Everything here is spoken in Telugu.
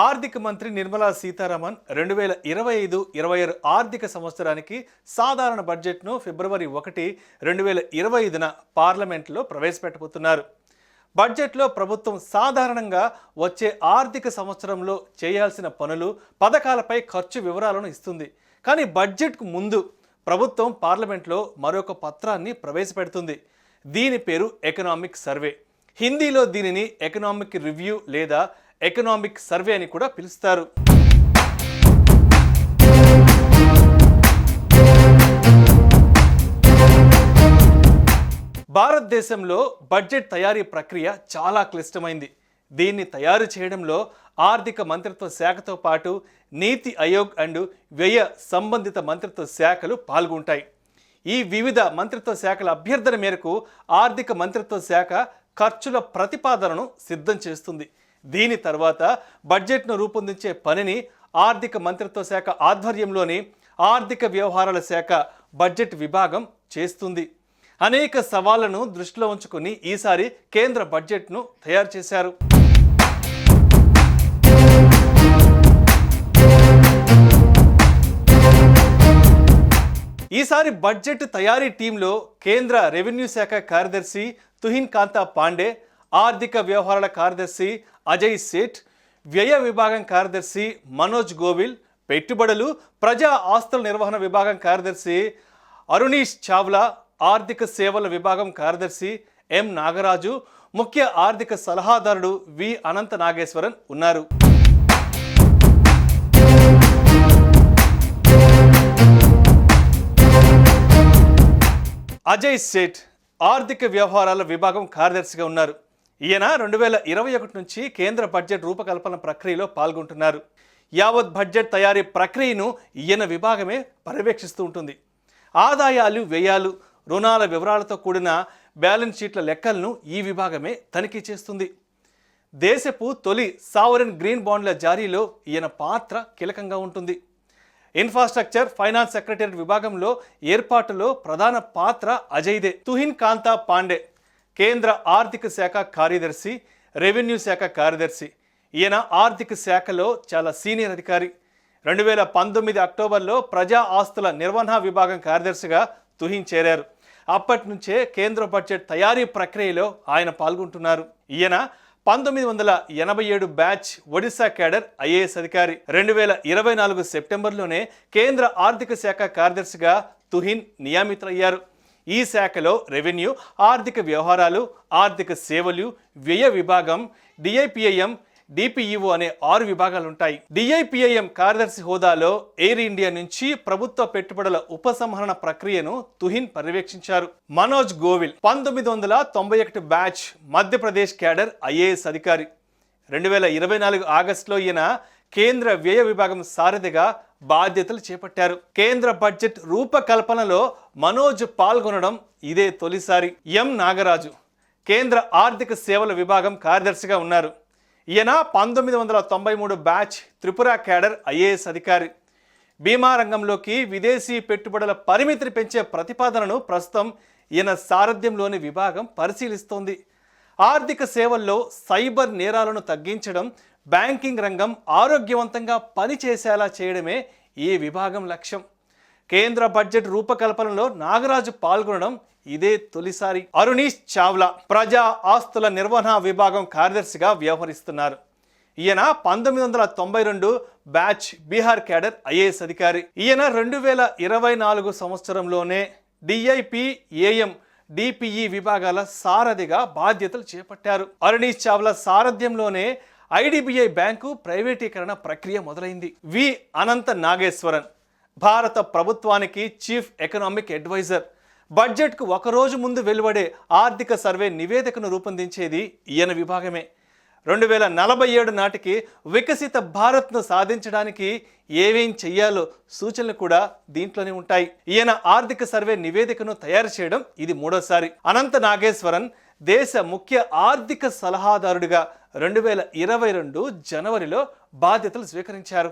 ఆర్థిక మంత్రి నిర్మలా సీతారామన్ 2025-26 ఆర్థిక సంవత్సరానికి సాధారణ బడ్జెట్ను ఫిబ్రవరి 1, 2025న పార్లమెంట్లో ప్రవేశపెట్టబోతున్నారు. బడ్జెట్లో ప్రభుత్వం సాధారణంగా వచ్చే ఆర్థిక సంవత్సరంలో చేయాల్సిన పనులు, పథకాలపై ఖర్చు వివరాలను ఇస్తుంది. కానీ బడ్జెట్కు ముందు ప్రభుత్వం పార్లమెంట్లో మరొక పత్రాన్ని ప్రవేశపెడుతుంది. దీని పేరు ఎకనామిక్ సర్వే. హిందీలో దీనిని ఎకనామిక్ రివ్యూ లేదా ఎకనామిక్ సర్వే అని కూడా పిలుస్తారు. భారతదేశంలో బడ్జెట్ తయారీ ప్రక్రియ చాలా క్లిష్టమైంది. దీన్ని తయారు చేయడంలో ఆర్థిక మంత్రిత్వ శాఖతో పాటు నీతి ఆయోగ్ అండ్ వ్యయ సంబంధిత మంత్రిత్వ శాఖలు పాల్గొంటాయి. ఈ వివిధ మంత్రిత్వ శాఖల అభ్యర్థన మేరకు ఆర్థిక మంత్రిత్వ శాఖ ఖర్చుల ప్రతిపాదనను సిద్ధం చేస్తుంది. దీని తర్వాత బడ్జెట్ను రూపొందించే పనిని ఆర్థిక మంత్రిత్వ శాఖ ఆధ్వర్యంలోని ఆర్థిక వ్యవహారాల శాఖ బడ్జెట్ విభాగం చేస్తుంది. అనేక సవాళ్లను దృష్టిలో ఉంచుకుని ఈసారి కేంద్ర బడ్జెట్ను తయారు చేశారు. ఈసారి బడ్జెట్ తయారీ టీంలో కేంద్ర రెవెన్యూ శాఖ కార్యదర్శి తుహిన్ కాంతా పాండే, ఆర్థిక వ్యవహారాల కార్యదర్శి అజయ్ సేఠ్, వ్యయ విభాగం కార్యదర్శి మనోజ్ గోవిల్, పెట్టుబడులు, ప్రజా ఆస్తుల నిర్వహణ విభాగం కార్యదర్శి అరుణీష్ చావ్లా, ఆర్థిక సేవల విభాగం కార్యదర్శి ఎం నాగరాజు, ముఖ్య ఆర్థిక సలహాదారుడు వి అనంత నాగేశ్వరన్ ఉన్నారు. అజయ్ సేఠ్ ఆర్థిక వ్యవహారాల విభాగం కార్యదర్శిగా ఉన్నారు. ఈయన 2021 నుంచి కేంద్ర బడ్జెట్ రూపకల్పన ప్రక్రియలో పాల్గొంటున్నారు. యావత్ బడ్జెట్ తయారీ ప్రక్రియను ఈయన విభాగమే పర్యవేక్షిస్తూ ఉంటుంది. ఆదాయాలు, వ్యయాలు, రుణాల వివరాలతో కూడిన బ్యాలెన్స్ షీట్ల లెక్కలను ఈ విభాగమే తనిఖీ చేస్తుంది. దేశపు తొలి సావరెన్ గ్రీన్ బాండ్ల జారీలో ఈయన పాత్ర కీలకంగా ఉంటుంది. ఇన్ఫ్రాస్ట్రక్చర్ ఫైనాన్స్ సెక్రటరీ విభాగంలో ఏర్పాటులో ప్రధాన పాత్ర అజయ్దే. తుహిన్ కాంతా పాండే కేంద్ర ఆర్థిక శాఖ కార్యదర్శి, రెవెన్యూ శాఖ కార్యదర్శి. ఈయన ఆర్థిక శాఖలో చాలా సీనియర్ అధికారి. 2019 అక్టోబర్లో ప్రజా ఆస్తుల నిర్వహణ విభాగం కార్యదర్శిగా తుహిన్ చేరారు. అప్పటి నుంచే కేంద్ర బడ్జెట్ తయారీ ప్రక్రియలో ఆయన పాల్గొంటున్నారు. ఈయన 1987 బ్యాచ్ ఒడిశా క్యాడర్ ఐఏఎస్ అధికారి. 2024 సెప్టెంబర్లోనే కేంద్ర ఆర్థిక శాఖ కార్యదర్శిగా తుహిన్ నియమితులయ్యారు. ఈ శాఖలో రెవెన్యూ, ఆర్థిక వ్యవహారాలు, ఆర్థిక సేవలు, వ్యయ విభాగం, డిఐపిఐఎం, డిపిఈఓ అనే 6 విభాగాలుంటాయి. డిఐపిఐఎం కార్యదర్శి హోదాలో ఎయిర్ ఇండియా నుంచి ప్రభుత్వ పెట్టుబడుల ఉపసంహరణ ప్రక్రియను తుహిన్ పర్యవేక్షించారు. Manoj Govil 1991 batch Madhya Pradesh cadre IAS అధికారి. 2024 ఆగస్టులో ఈయన కేంద్ర వ్యయ విభాగం సారథిగా బాధ్యతలు చేపట్టారు. కేంద్ర బడ్జెట్ రూపకల్పనలో మనోజ్ పాల్గొనడం ఇదే తొలిసారి. ఎం నాగరాజు కేంద్ర ఆర్థిక సేవల విభాగం కార్యదర్శిగా ఉన్నారు. ఈయన 1993 బ్యాచ్ త్రిపుర క్యాడర్ ఐఏఎస్ అధికారి. బీమా రంగంలోకి విదేశీ పెట్టుబడుల పరిమితిని పెంచే ప్రతిపాదనను ప్రస్తుతం ఈయన సారథ్యంలోని విభాగం పరిశీలిస్తోంది. ఆర్థిక సేవల్లో సైబర్ నేరాలను తగ్గించడం, బ్యాంకింగ్ రంగం ఆరోగ్యవంతంగా పనిచేసేలా చేయడమే ఈ విభాగం లక్ష్యం. కేంద్ర బడ్జెట్ రూపకల్పనలో నాగరాజు పాల్గొనడం ఇదే తొలిసారి. అరుణీష్ చావ్లా ప్రజా ఆస్తుల నిర్వహణ విభాగం కార్యదర్శిగా వ్యవహరిస్తున్నారు. ఈయన 1992 బ్యాచ్ బీహార్ క్యాడర్ ఐఏఎస్ అధికారి. ఈయన 2024 సంవత్సరంలోనే డిఐపిఏఎం, డిపిఈ విభాగాల సారథిగా బాధ్యతలు చేపట్టారు. అరుణీష్ చావ్లా సారథ్యంలోనే ఐడిబిఐ బ్యాంకు ప్రైవేటీకరణ ప్రక్రియ మొదలైంది. వి అనంత నాగేశ్వరన్ భారత ప్రభుత్వానికి చీఫ్ ఎకనామిక్ అడ్వైజర్. బడ్జెట్కు ఒకరోజు ముందు వెలువడే ఆర్థిక సర్వే నివేదికను రూపొందించేది ఈయన విభాగమే. 2047 నాటికి వికసిత భారత్ను సాధించడానికి ఏమేం చెయ్యాలో సూచనలు కూడా దీంట్లోనే ఉంటాయి. ఈయన ఆర్థిక సర్వే నివేదికను తయారు చేయడం ఇది 3వసారి. అనంత నాగేశ్వరన్ దేశ ముఖ్య ఆర్థిక సలహాదారుడిగా 2022 జనవరిలో బాధ్యతలు స్వీకరించారు.